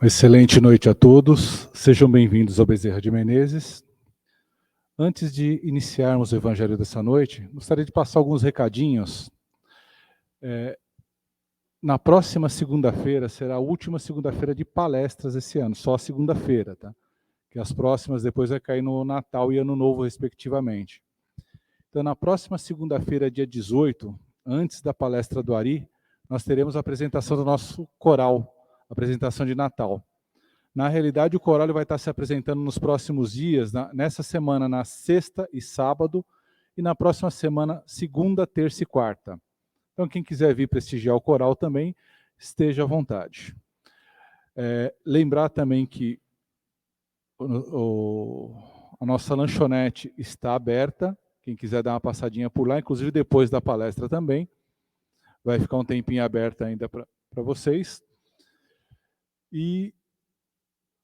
Excelente noite a todos, sejam bem-vindos ao Bezerra de Menezes. Antes de iniciarmos o evangelho dessa noite, gostaria de passar alguns recadinhos. Na próxima segunda-feira será a última segunda-feira de palestras esse ano, só a segunda-feira, tá? Que as próximas depois vai cair no Natal e Ano Novo, respectivamente. Então, na próxima segunda-feira, dia 18, antes da palestra do Ari, nós teremos a apresentação do nosso coral, apresentação de Natal. Na realidade, o coral vai estar se apresentando nos próximos dias, nessa semana, na sexta e sábado, e na próxima semana, segunda, terça e quarta. Então, quem quiser vir prestigiar o coral também, esteja à vontade. Lembrar também que a nossa lanchonete está aberta, quem quiser dar uma passadinha por lá, inclusive depois da palestra também. Vai ficar um tempinho aberto ainda para vocês. E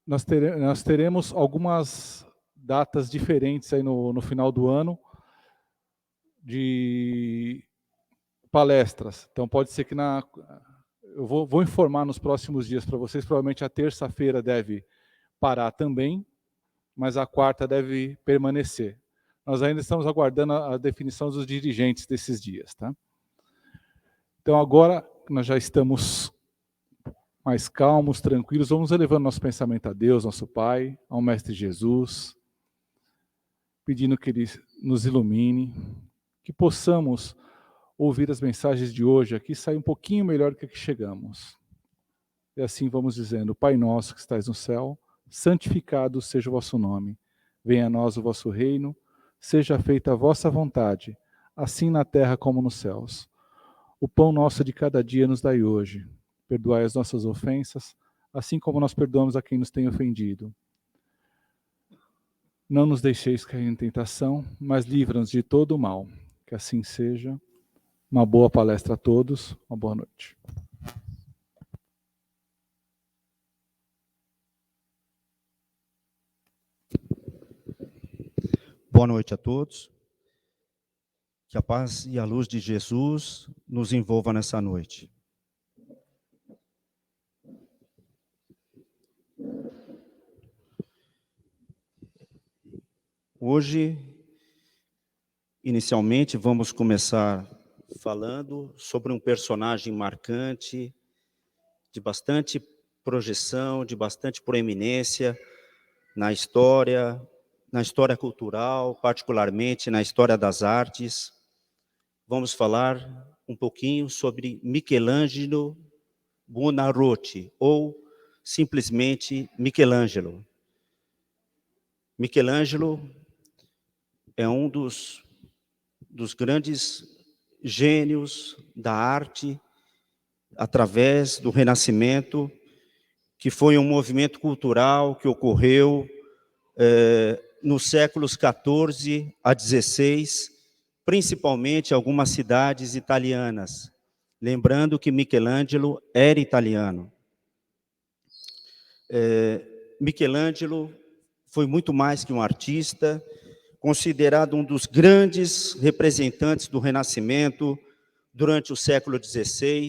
nós teremos algumas datas diferentes aí no final do ano de palestras. Então pode ser que eu vou informar nos próximos dias para vocês, provavelmente a terça-feira deve parar também, mas a quarta deve permanecer. Nós ainda estamos aguardando a definição dos dirigentes desses dias, tá? Então agora nós já estamos mais calmos, tranquilos, vamos elevando nosso pensamento a Deus, nosso Pai, ao Mestre Jesus, pedindo que Ele nos ilumine, que possamos ouvir as mensagens de hoje aqui, sair um pouquinho melhor do que aqui chegamos. E assim vamos dizendo: Pai nosso que estais no céu, santificado seja o vosso nome, venha a nós o vosso reino, seja feita a vossa vontade, assim na terra como nos céus. O pão nosso de cada dia nos dai hoje. Perdoai as nossas ofensas, assim como nós perdoamos a quem nos tem ofendido. Não nos deixeis cair em tentação, mas livra-nos de todo o mal. Que assim seja. Uma boa palestra a todos. Uma boa noite. Boa noite a todos. Que a paz e a luz de Jesus nos envolva nessa noite. Hoje, inicialmente, vamos começar falando sobre um personagem marcante, de bastante projeção, de bastante proeminência na história cultural, particularmente na história das artes. Vamos falar um pouquinho sobre Michelangelo Buonarroti, ou simplesmente Michelangelo. Michelangelo é um dos grandes gênios da arte através do Renascimento, que foi um movimento cultural que ocorreu nos séculos XIV a XVI, principalmente em algumas cidades italianas. Lembrando que Michelangelo era italiano. Michelangelo foi muito mais que um artista, considerado um dos grandes representantes do Renascimento durante o século XVI.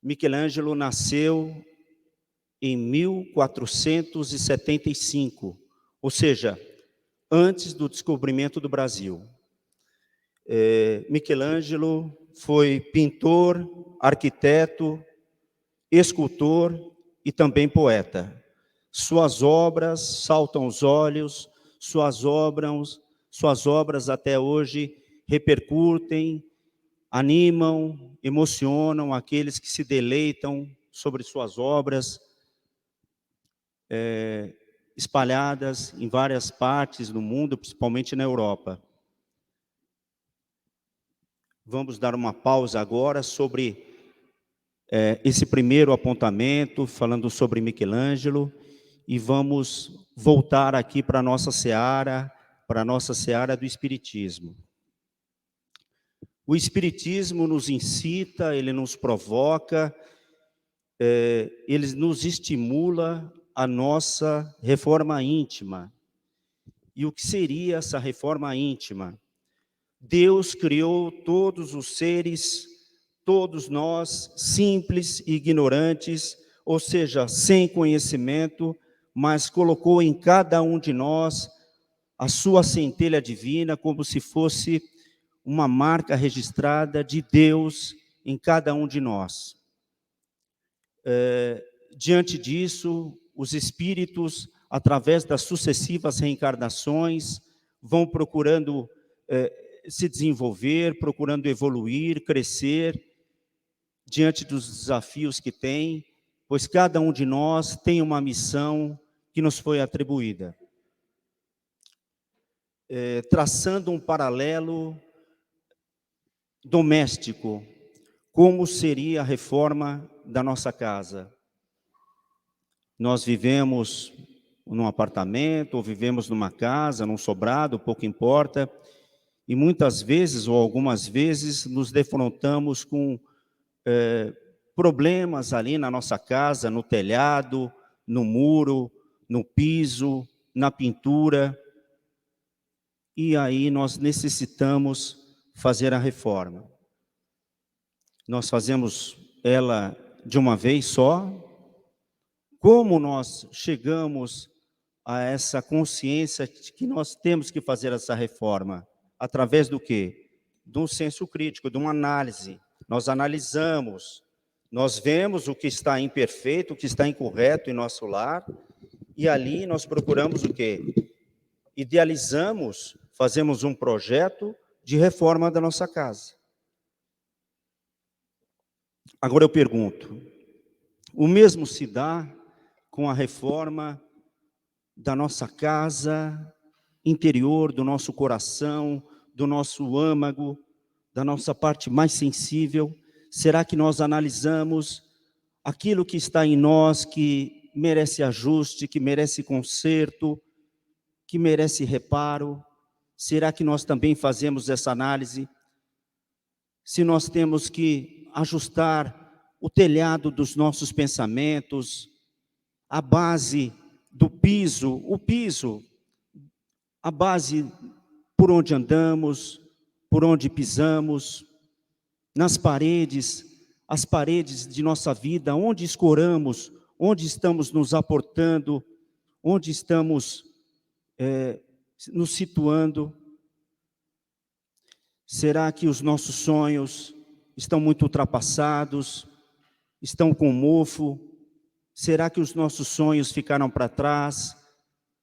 Michelangelo nasceu em 1475, ou seja, antes do descobrimento do Brasil. Michelangelo foi pintor, arquiteto, escultor e também poeta. Suas obras saltam aos olhos, suas obras até hoje repercutem, animam, emocionam aqueles que se deleitam sobre suas obras, espalhadas em várias partes do mundo, principalmente na Europa. Vamos dar uma pausa agora sobre esse primeiro apontamento, falando sobre Michelangelo, e vamos voltar aqui para a nossa seara do Espiritismo. O Espiritismo nos incita, ele nos provoca, ele nos estimula a nossa reforma íntima. E o que seria essa reforma íntima? Deus criou todos os seres, todos nós, simples e ignorantes, ou seja, sem conhecimento, mas colocou em cada um de nós a sua centelha divina, como se fosse uma marca registrada de Deus em cada um de nós. Diante disso, os espíritos, através das sucessivas reencarnações, vão procurando se desenvolver, procurando evoluir, crescer, diante dos desafios que tem, pois cada um de nós tem uma missão que nos foi atribuída. Traçando um paralelo doméstico, como seria a reforma da nossa casa? Nós vivemos num apartamento, ou vivemos numa casa, num sobrado, pouco importa, e muitas vezes, ou algumas vezes, nos defrontamos com problemas ali na nossa casa, no telhado, no muro, no piso, na pintura, e aí nós necessitamos fazer a reforma. Nós fazemos ela de uma vez só? Como nós chegamos a essa consciência de que nós temos que fazer essa reforma? Através do quê? De um senso crítico, de uma análise. Nós analisamos, nós vemos o que está imperfeito, o que está incorreto em nosso lar, e ali nós procuramos o quê? Idealizamos, fazemos um projeto de reforma da nossa casa. Agora eu pergunto, o mesmo se dá com a reforma da nossa casa interior, do nosso coração, do nosso âmago, da nossa parte mais sensível? Será que nós analisamos aquilo que está em nós que merece ajuste, que merece conserto, que merece reparo? Será que nós também fazemos essa análise? Se nós temos que ajustar o telhado dos nossos pensamentos, a base do piso, a base por onde andamos, por onde pisamos, nas paredes, as paredes de nossa vida, onde escoramos, onde estamos nos aportando, onde estamos nos situando. Será que os nossos sonhos estão muito ultrapassados, estão com mofo? Será que os nossos sonhos ficaram para trás?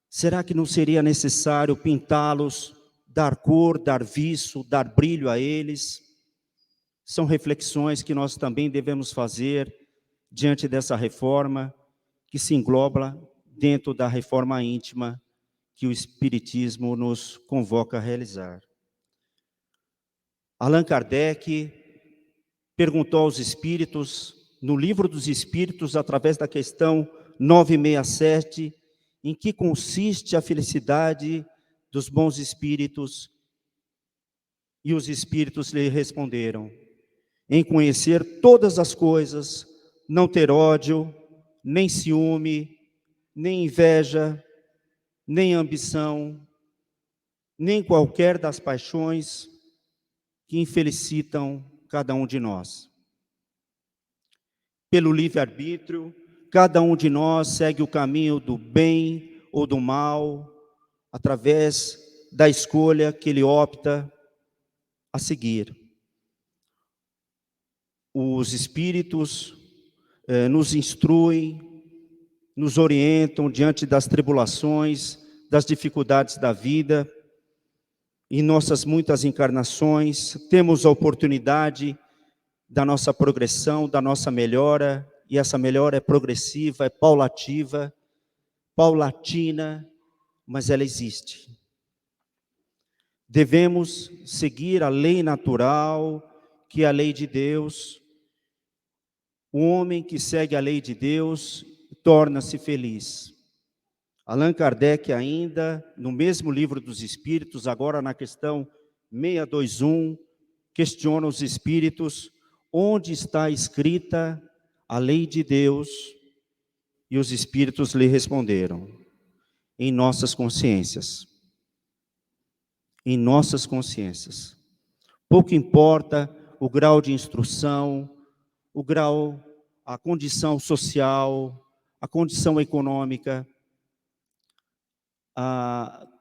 Será que não seria necessário pintá-los, dar cor, dar viço, dar brilho a eles? São reflexões que nós também devemos fazer diante dessa reforma, que se engloba dentro da reforma íntima que o Espiritismo nos convoca a realizar. Allan Kardec perguntou aos espíritos, no Livro dos Espíritos, através da questão 967, em que consiste a felicidade dos bons espíritos, e os espíritos lhe responderam: em conhecer todas as coisas, não ter ódio, nem ciúme, nem inveja, nem ambição, nem qualquer das paixões que infelicitam cada um de nós. Pelo livre-arbítrio, cada um de nós segue o caminho do bem ou do mal, através da escolha que ele opta a seguir. Os espíritos nos instruem, nos orientam diante das tribulações, das dificuldades da vida. Em nossas muitas encarnações, temos a oportunidade da nossa progressão, da nossa melhora, e essa melhora é progressiva, é paulatina, mas ela existe. Devemos seguir a lei natural, que é a lei de Deus. O homem que segue a lei de Deus torna-se feliz. Allan Kardec ainda, no mesmo Livro dos Espíritos, agora na questão 621, questiona os espíritos onde está escrita a lei de Deus, e os espíritos lhe responderam: em nossas consciências. Em nossas consciências. Pouco importa o grau de instrução, o grau a condição social, a condição econômica,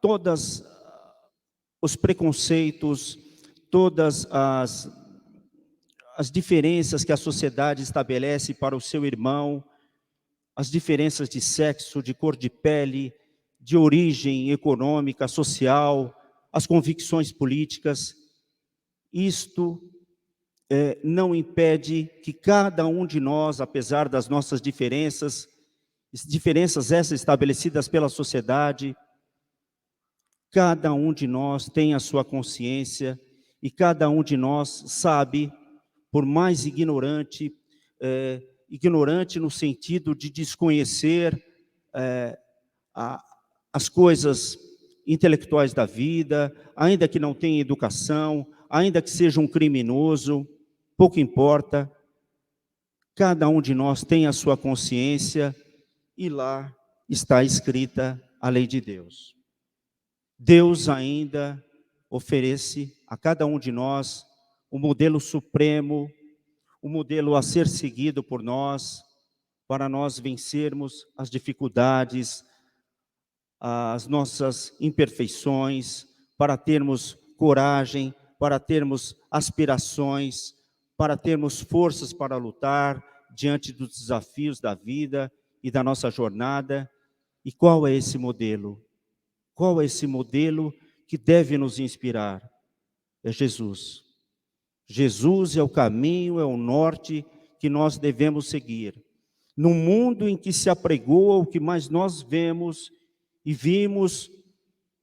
todos os preconceitos, todas as diferenças que a sociedade estabelece para o seu irmão, as diferenças de sexo, de cor de pele, de origem econômica, social, as convicções políticas. Isto não impede que cada um de nós, apesar das nossas diferenças essas estabelecidas pela sociedade, cada um de nós tem a sua consciência e cada um de nós sabe, por mais ignorante, ignorante no sentido de desconhecer as coisas intelectuais da vida, ainda que não tenha educação, ainda que seja um criminoso, pouco importa, cada um de nós tem a sua consciência e lá está escrita a lei de Deus. Deus ainda oferece a cada um de nós o modelo supremo, o modelo a ser seguido por nós, para nós vencermos as dificuldades, as nossas imperfeições, para termos coragem, para termos aspirações, para termos forças para lutar diante dos desafios da vida e da nossa jornada. E qual é esse modelo? Qual é esse modelo que deve nos inspirar? É Jesus. Jesus é o caminho, é o norte que nós devemos seguir. No mundo em que se apregoa o que mais nós vemos e vimos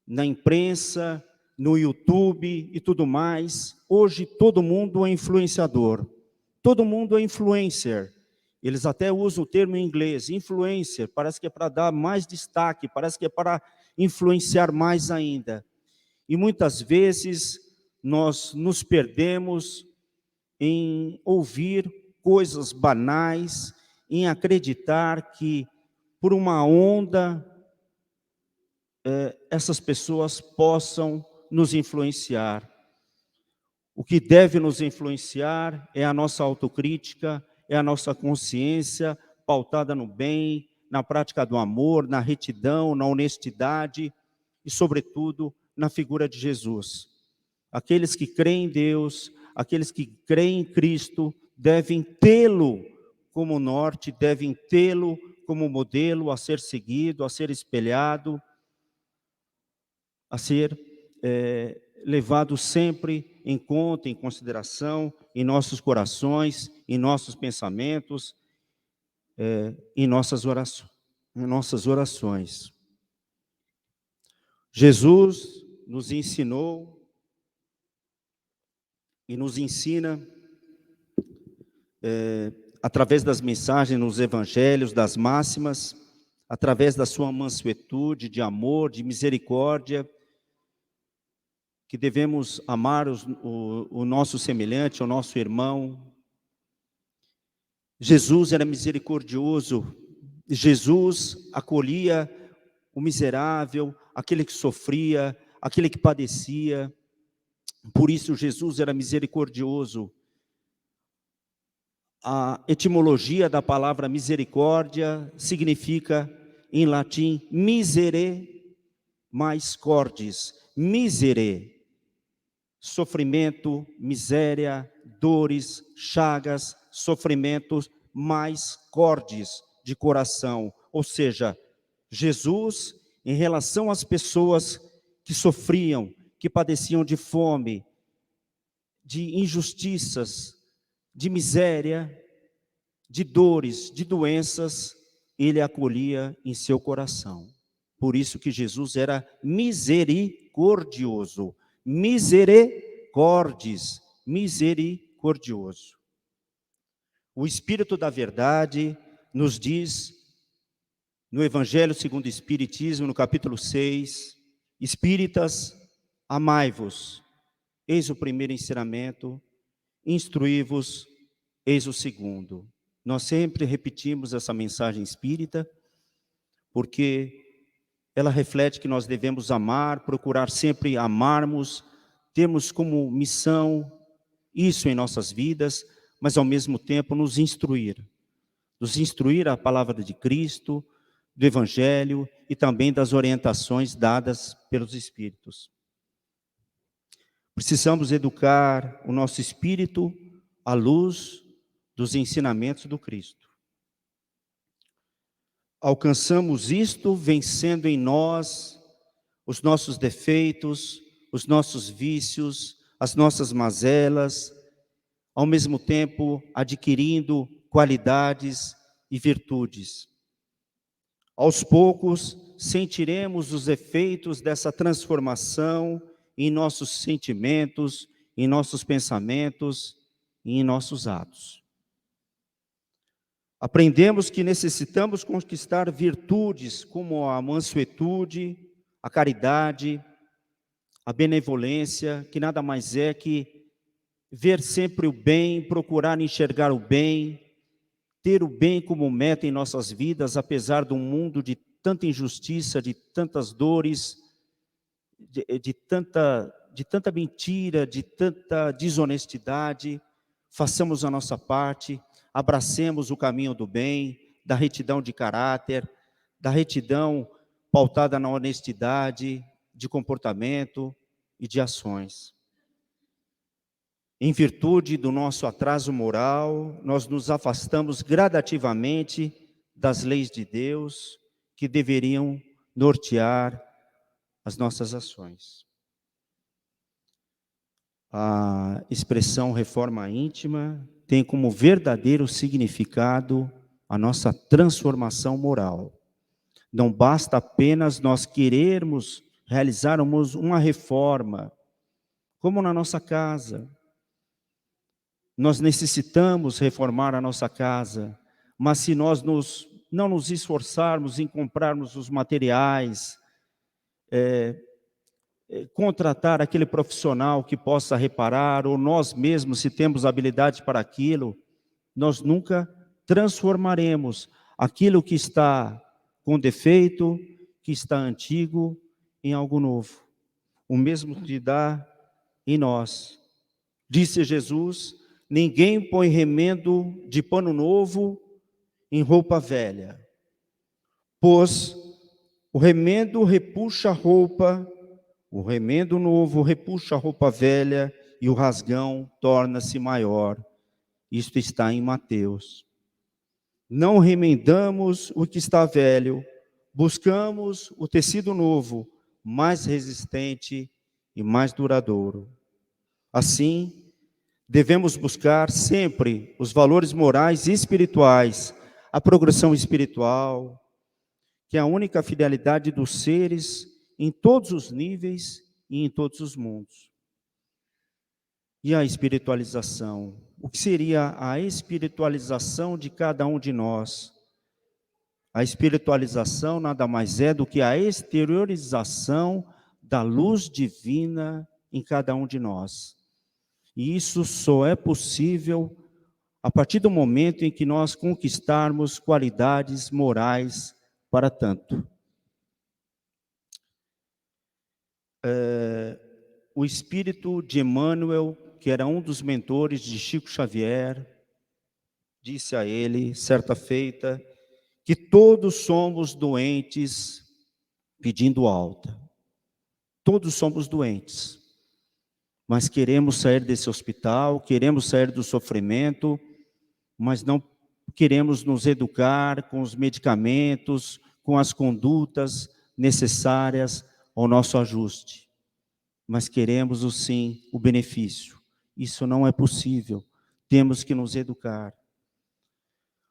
na imprensa, no YouTube e tudo mais, hoje todo mundo é influenciador, todo mundo é influencer. Eles até usam o termo em inglês, influencer, parece que é para dar mais destaque, parece que é para influenciar mais ainda. E muitas vezes nós nos perdemos em ouvir coisas banais, em acreditar que por uma onda essas pessoas possam nos influenciar. O que deve nos influenciar é a nossa autocrítica, é a nossa consciência pautada no bem, na prática do amor, na retidão, na honestidade e, sobretudo, na figura de Jesus. Aqueles que creem em Deus, aqueles que creem em Cristo, devem tê-lo como norte, devem tê-lo como modelo a ser seguido, a ser espelhado, a ser levado sempre em conta, em consideração, em nossos corações, em nossos pensamentos, em nossas orações. Jesus nos ensinou e nos ensina, através das mensagens nos evangelhos, das máximas, através da sua mansuetude, de amor, de misericórdia, que devemos amar o nosso semelhante, o nosso irmão. Jesus era misericordioso, Jesus acolhia o miserável, aquele que sofria, aquele que padecia. Por isso Jesus era misericordioso. A etimologia da palavra misericórdia significa, em latim, misere mais cordis. Misere, sofrimento, miséria, dores, chagas, sofrimentos, mais cordis, de coração. Ou seja, Jesus, em relação às pessoas que sofriam, que padeciam de fome, de injustiças, de miséria, de dores, de doenças, ele acolhia em seu coração. Por isso que Jesus era misericordioso. Misericordis, misericordioso. O Espírito da Verdade nos diz, no Evangelho segundo o Espiritismo, no capítulo 6, Espíritas, amai-vos, eis o primeiro ensinamento, instruí-vos, eis o segundo. Nós sempre repetimos essa mensagem espírita, porque ela reflete que nós devemos amar, procurar sempre amarmos, termos como missão isso em nossas vidas, mas ao mesmo tempo nos instruir. nos instruir a palavra de Cristo, do Evangelho e também das orientações dadas pelos Espíritos. Precisamos educar o nosso espírito à luz dos ensinamentos do Cristo. Alcançamos isto vencendo em nós os nossos defeitos, os nossos vícios, as nossas mazelas, ao mesmo tempo adquirindo qualidades e virtudes. Aos poucos, sentiremos os efeitos dessa transformação em nossos sentimentos, em nossos pensamentos e em nossos atos. Aprendemos que necessitamos conquistar virtudes como a mansuetude, a caridade, a benevolência, que nada mais é que ver sempre o bem, procurar enxergar o bem, ter o bem como meta em nossas vidas, apesar de um mundo de tanta injustiça, de tantas dores, de tanta mentira, de tanta desonestidade. Façamos a nossa parte, abracemos o caminho do bem, da retidão de caráter, da retidão pautada na honestidade, de comportamento e de ações. Em virtude do nosso atraso moral, nós nos afastamos gradativamente das leis de Deus que deveriam nortear as nossas ações. A expressão reforma íntima tem como verdadeiro significado a nossa transformação moral. Não basta apenas nós querermos realizarmos uma reforma, como na nossa casa. Nós necessitamos reformar a nossa casa, mas se nós não nos esforçarmos em comprarmos os materiais, contratar aquele profissional que possa reparar, ou nós mesmos, se temos habilidade para aquilo, nós nunca transformaremos aquilo que está com defeito, que está antigo, em algo novo. O mesmo que dá em nós. Disse Jesus: ninguém põe remendo de pano novo em roupa velha, pois o remendo repuxa a roupa, o remendo novo repuxa a roupa velha e o rasgão torna-se maior. Isto está em Mateus. Não remendamos o que está velho, buscamos o tecido novo, mais resistente e mais duradouro. Assim, devemos buscar sempre os valores morais e espirituais, a progressão espiritual, que é a única fidelidade dos seres em todos os níveis e em todos os mundos. E a espiritualização? O que seria a espiritualização de cada um de nós? A espiritualização nada mais é do que a exteriorização da luz divina em cada um de nós. E isso só é possível a partir do momento em que nós conquistarmos qualidades morais para tanto. O espírito de Emmanuel, que era um dos mentores de Chico Xavier, disse a ele, certa feita, que todos somos doentes pedindo alta. Todos somos doentes, mas queremos sair desse hospital, queremos sair do sofrimento, mas não queremos nos educar com os medicamentos, com as condutas necessárias ao nosso ajuste. Mas queremos, sim, o benefício. Isso não é possível. Temos que nos educar.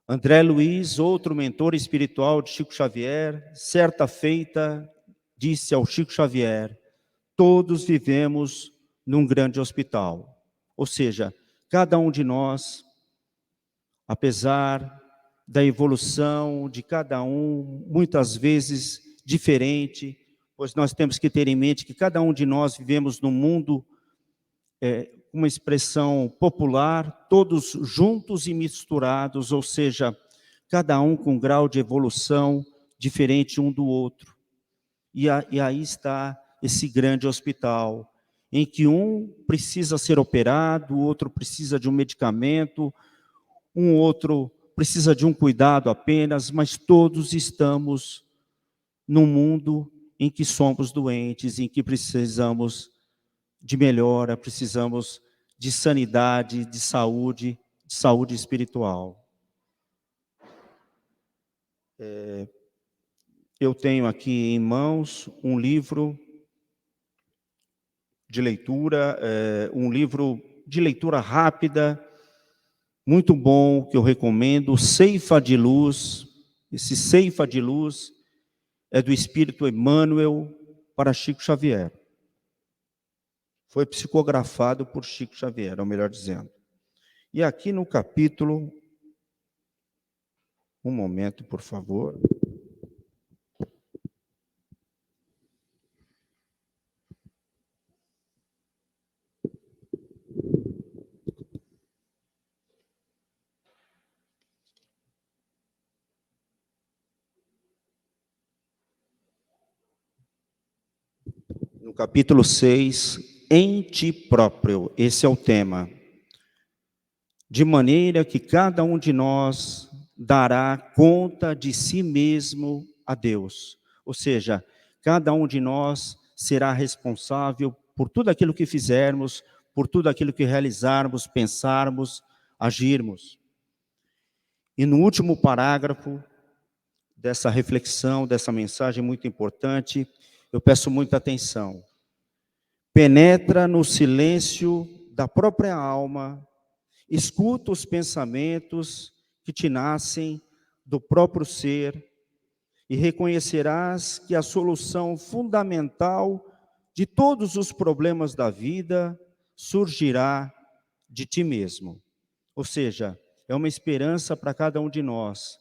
André Luiz, outro mentor espiritual de Chico Xavier, certa feita, disse ao Chico Xavier: todos vivemos num grande hospital. Ou seja, cada um de nós, apesar da evolução de cada um, muitas vezes diferente, pois nós temos que ter em mente que cada um de nós vivemos num mundo, uma expressão popular, todos juntos e misturados, ou seja, cada um com grau de evolução diferente um do outro. E aí está esse grande hospital, em que um precisa ser operado, o outro precisa de um medicamento, um outro precisa de um cuidado apenas, mas todos estamos num mundo em que somos doentes, em que precisamos de melhora, precisamos de sanidade, de saúde espiritual. Eu tenho aqui em mãos um livro de leitura, rápida, muito bom, que eu recomendo, Ceifa de Luz. Esse Ceifa de Luz é do Espírito Emmanuel para Chico Xavier. Foi psicografado por Chico Xavier, ou melhor dizendo. E aqui no capítulo, um momento, por favor. No capítulo 6, em ti próprio, esse é o tema. De maneira que cada um de nós dará conta de si mesmo a Deus. Ou seja, cada um de nós será responsável por tudo aquilo que fizermos, por tudo aquilo que realizarmos, pensarmos, agirmos. E no último parágrafo dessa reflexão, dessa mensagem muito importante, eu peço muita atenção. Penetra no silêncio da própria alma, escuta os pensamentos que te nascem do próprio ser e reconhecerás que a solução fundamental de todos os problemas da vida surgirá de ti mesmo. Ou seja, é uma esperança para cada um de nós.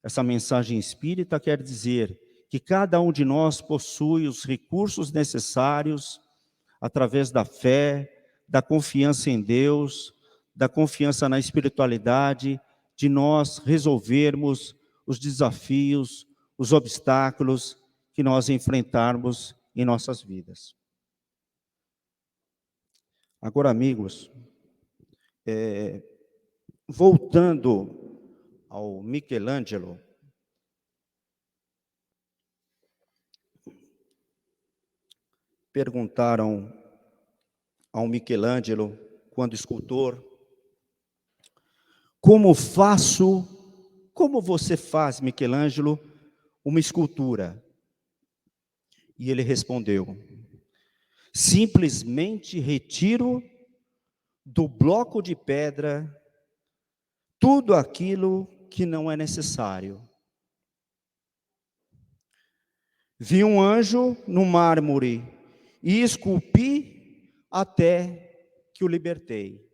Essa mensagem espírita quer dizer que cada um de nós possui os recursos necessários através da fé, da confiança em Deus, da confiança na espiritualidade, de nós resolvermos os desafios, os obstáculos que nós enfrentarmos em nossas vidas. Agora, amigos, voltando ao Michelangelo, perguntaram ao Michelangelo, quando escultor, como você faz, Michelangelo, uma escultura? E ele respondeu, simplesmente retiro do bloco de pedra tudo aquilo que não é necessário. Vi um anjo no mármore e esculpi até que o libertei.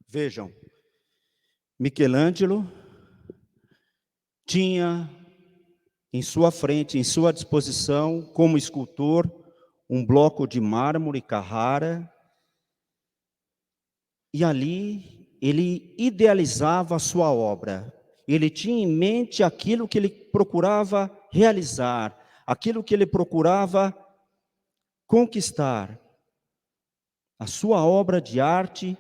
Vejam, Michelangelo tinha em sua frente, em sua disposição, como escultor, um bloco de mármore Carrara, e ali ele idealizava a sua obra. Ele tinha em mente aquilo que ele procurava realizar, aquilo que ele procurava conquistar. A sua obra de arte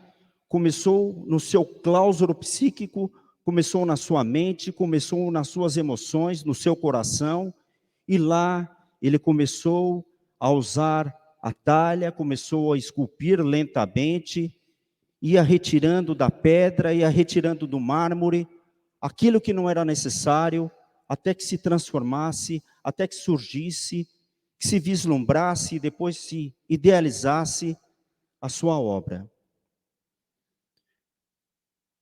começou no seu claustro psíquico, começou na sua mente, começou nas suas emoções, no seu coração, e lá ele começou a usar a talha, começou a esculpir lentamente, ia retirando da pedra, ia retirando do mármore, aquilo que não era necessário, até que se transformasse, até que surgisse, que se vislumbrasse e depois se idealizasse a sua obra.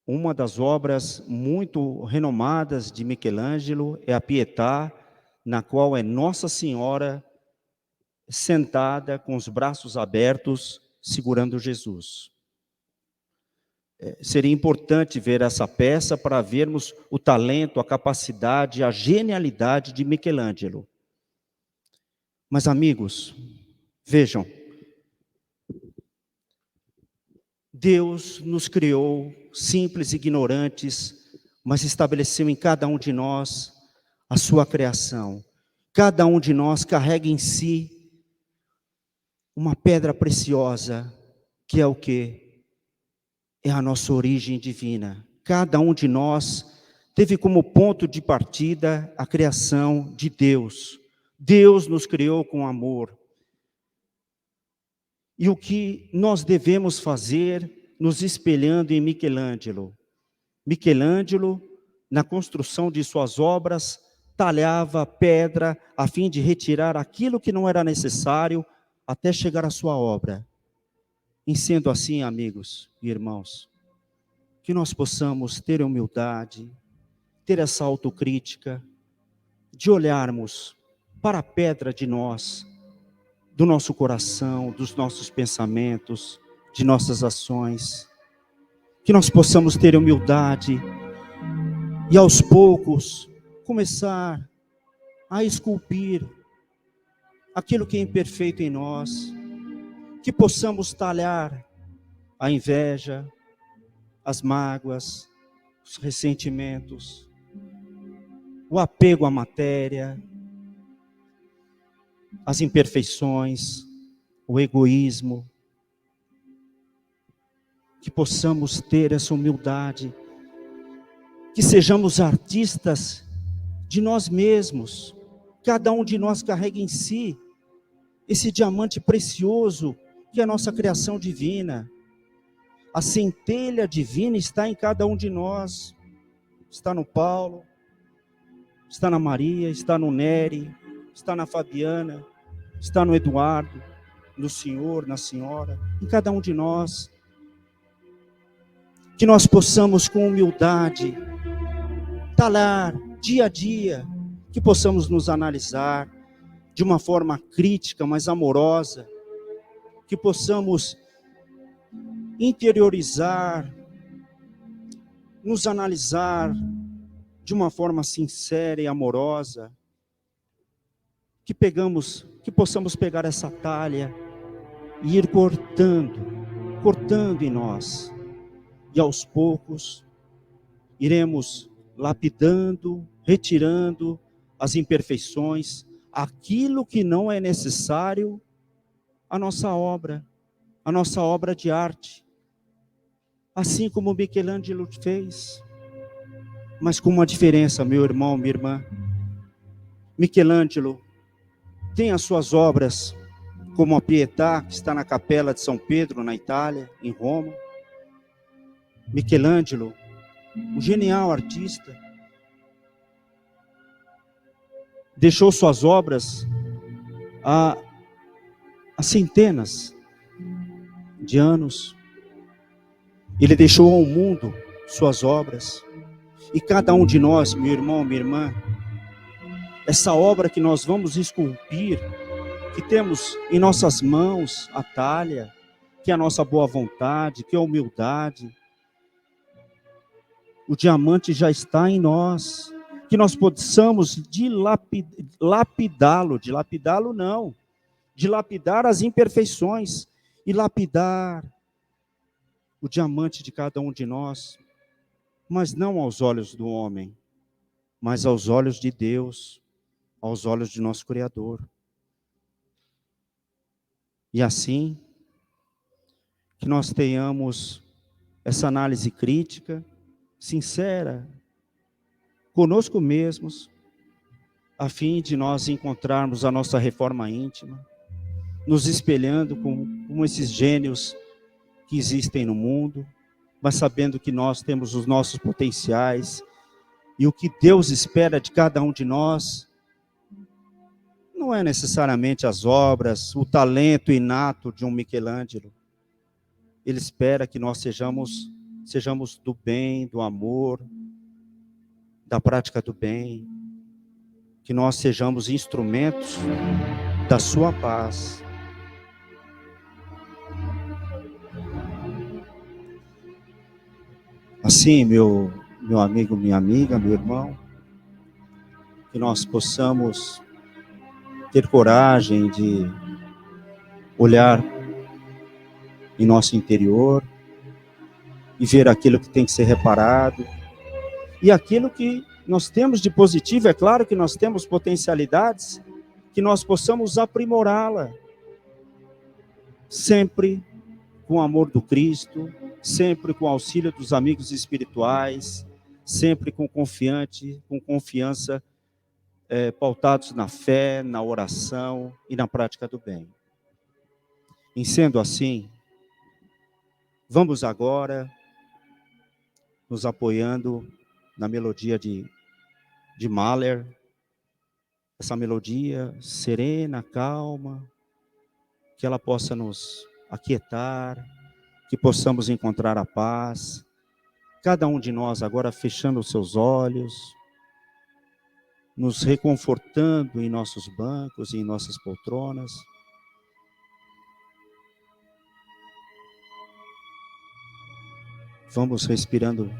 Uma das obras muito renomadas de Michelangelo é a Pietà, na qual é Nossa Senhora sentada com os braços abertos, segurando Jesus. Seria importante ver essa peça para vermos o talento, a capacidade, a genialidade de Michelangelo. Mas, amigos, vejam, Deus nos criou simples, ignorantes, mas estabeleceu em cada um de nós a sua criação. Cada um de nós carrega em si uma pedra preciosa, que é o quê? é a nossa origem divina. Cada um de nós teve como ponto de partida a criação de Deus. Deus nos criou com amor. E o que nós devemos fazer nos espelhando em Michelangelo? Michelangelo, na construção de suas obras, talhava pedra a fim de retirar aquilo que não era necessário até chegar à sua obra. E sendo assim, amigos e irmãos, que nós possamos ter humildade, ter essa autocrítica, de olharmos para a pedra de nós, do nosso coração, dos nossos pensamentos, de nossas ações, que nós possamos ter humildade e aos poucos começar a esculpir aquilo que é imperfeito em nós, que possamos talhar a inveja, as mágoas, os ressentimentos, o apego à matéria, as imperfeições, o egoísmo, que possamos ter essa humildade, que sejamos artistas de nós mesmos, cada um de nós carrega em si esse diamante precioso que é a nossa criação divina. A centelha divina está em cada um de nós, está no Paulo, está na Maria, está no Nery, está na Fabiana, está no Eduardo, no Senhor, na Senhora, em cada um de nós. Que nós possamos com humildade, talar dia a dia, que possamos nos analisar de uma forma crítica, mas amorosa, que possamos interiorizar, nos analisar de uma forma sincera e amorosa, que possamos pegar essa talha e ir cortando em nós, e aos poucos iremos lapidando, retirando as imperfeições, aquilo que não é necessário à nossa obra de arte, assim como Michelangelo fez, mas com uma diferença, meu irmão, minha irmã. Michelangelo tem as suas obras, como a Pietà, que está na Capela de São Pedro, na Itália, em Roma. Michelangelo, um genial artista, deixou suas obras há centenas de anos. Ele deixou ao mundo suas obras. E cada um de nós, meu irmão, minha irmã, essa obra que nós vamos esculpir, que temos em nossas mãos a talha, que é a nossa boa vontade, que é a humildade, o diamante já está em nós, que nós possamos dilapidar as imperfeições e lapidar o diamante de cada um de nós, mas não aos olhos do homem, mas aos olhos de Deus, aos olhos de nosso Criador. E assim, que nós tenhamos essa análise crítica, sincera, conosco mesmos, a fim de nós encontrarmos a nossa reforma íntima, nos espelhando como esses gênios que existem no mundo, mas sabendo que nós temos os nossos potenciais, e o que Deus espera de cada um de nós, não é necessariamente as obras, o talento inato de um Michelangelo. Ele espera que nós sejamos do bem, do amor, da prática do bem, que nós sejamos instrumentos da sua paz. Assim, meu amigo, minha amiga, meu irmão, que nós possamos ter coragem de olhar em nosso interior e ver aquilo que tem que ser reparado, e aquilo que nós temos de positivo, é claro que nós temos potencialidades, que nós possamos aprimorá-la, sempre com o amor do Cristo, sempre com o auxílio dos amigos espirituais, sempre com confiança, pautados na fé, na oração e na prática do bem. E sendo assim, vamos agora nos apoiando na melodia de Mahler, essa melodia serena, calma, que ela possa nos aquietar, que possamos encontrar a paz. Cada um de nós agora fechando os seus olhos, nos reconfortando em nossos bancos e em nossas poltronas. Vamos respirando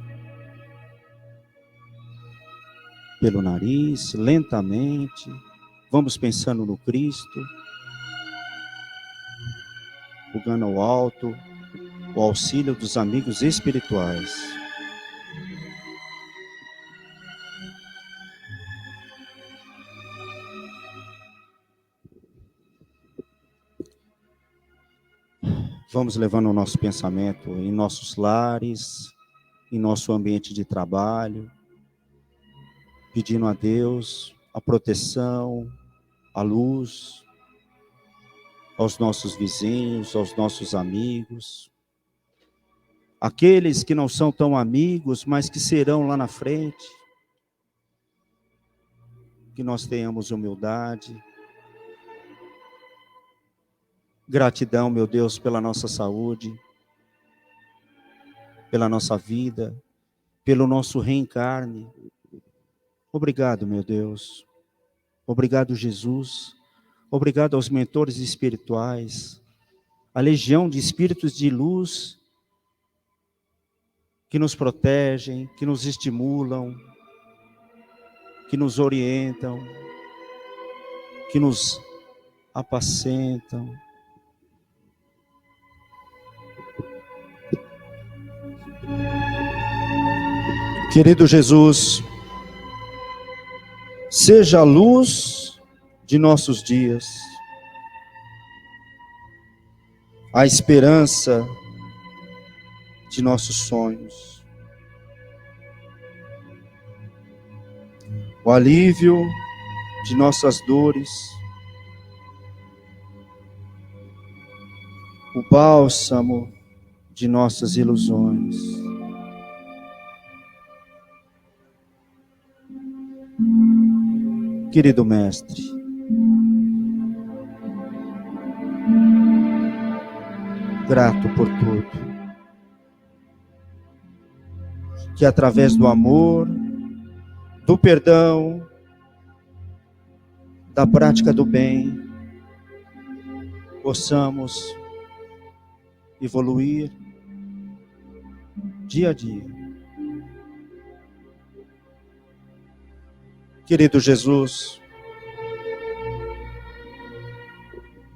pelo nariz, lentamente. Vamos pensando no Cristo, rogando ao alto o auxílio dos amigos espirituais. Vamos levando o nosso pensamento em nossos lares, em nosso ambiente de trabalho, pedindo a Deus a proteção, a luz, aos nossos vizinhos, aos nossos amigos, aqueles que não são tão amigos, mas que serão lá na frente, que nós tenhamos humildade. Gratidão, meu Deus, pela nossa saúde, pela nossa vida, pelo nosso reencarne. Obrigado, meu Deus. Obrigado, Jesus. Obrigado aos mentores espirituais, a legião de espíritos de luz que nos protegem, que nos estimulam, que nos orientam, que nos apacentam. Querido Jesus, seja a luz de nossos dias, a esperança de nossos sonhos, o alívio de nossas dores, o bálsamo de nossas ilusões. Querido Mestre, grato por tudo, que através do amor, do perdão, da prática do bem, possamos evoluir dia a dia. Querido Jesus,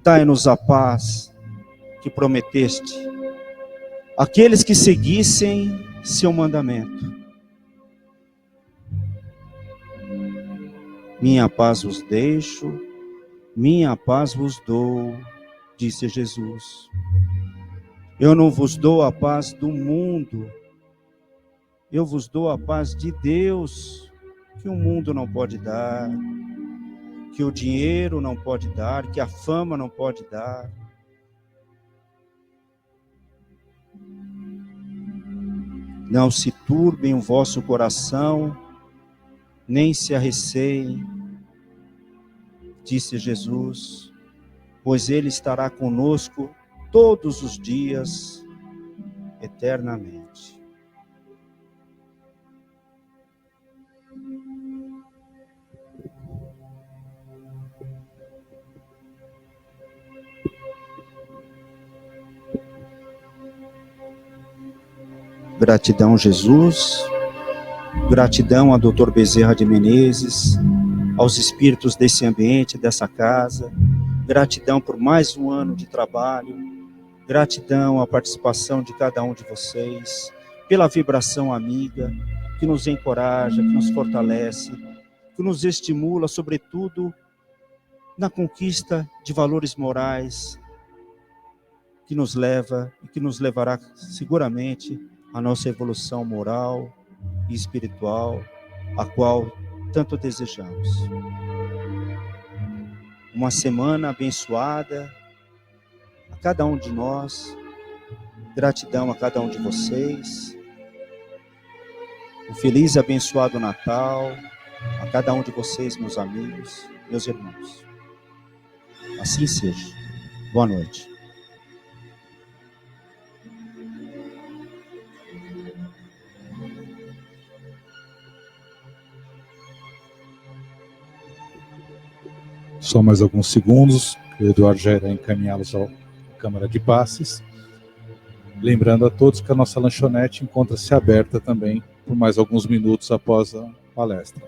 dai-nos a paz que prometeste àqueles que seguissem seu mandamento. Minha paz vos deixo, minha paz vos dou, disse Jesus. Eu não vos dou a paz do mundo, eu vos dou a paz de Deus, que o mundo não pode dar, que o dinheiro não pode dar, que a fama não pode dar. Não se turbem o vosso coração, nem se arreceiem, disse Jesus, pois Ele estará conosco todos os dias, eternamente. Gratidão, Jesus. Gratidão a Dr. Bezerra de Menezes, aos espíritos desse ambiente, dessa casa. Gratidão por mais um ano de trabalho. Gratidão à participação de cada um de vocês, pela vibração amiga, que nos encoraja, que nos fortalece, que nos estimula, sobretudo, na conquista de valores morais, que nos leva e que nos levará seguramente à nossa evolução moral e espiritual, a qual tanto desejamos. Uma semana abençoada a cada um de nós, gratidão a cada um de vocês, um feliz e abençoado Natal a cada um de vocês, meus amigos, meus irmãos. Assim seja. Boa noite. Só mais alguns segundos, o Eduardo já irá encaminhá-los à Câmara de Passes. Lembrando a todos que a nossa lanchonete encontra-se aberta também por mais alguns minutos após a palestra.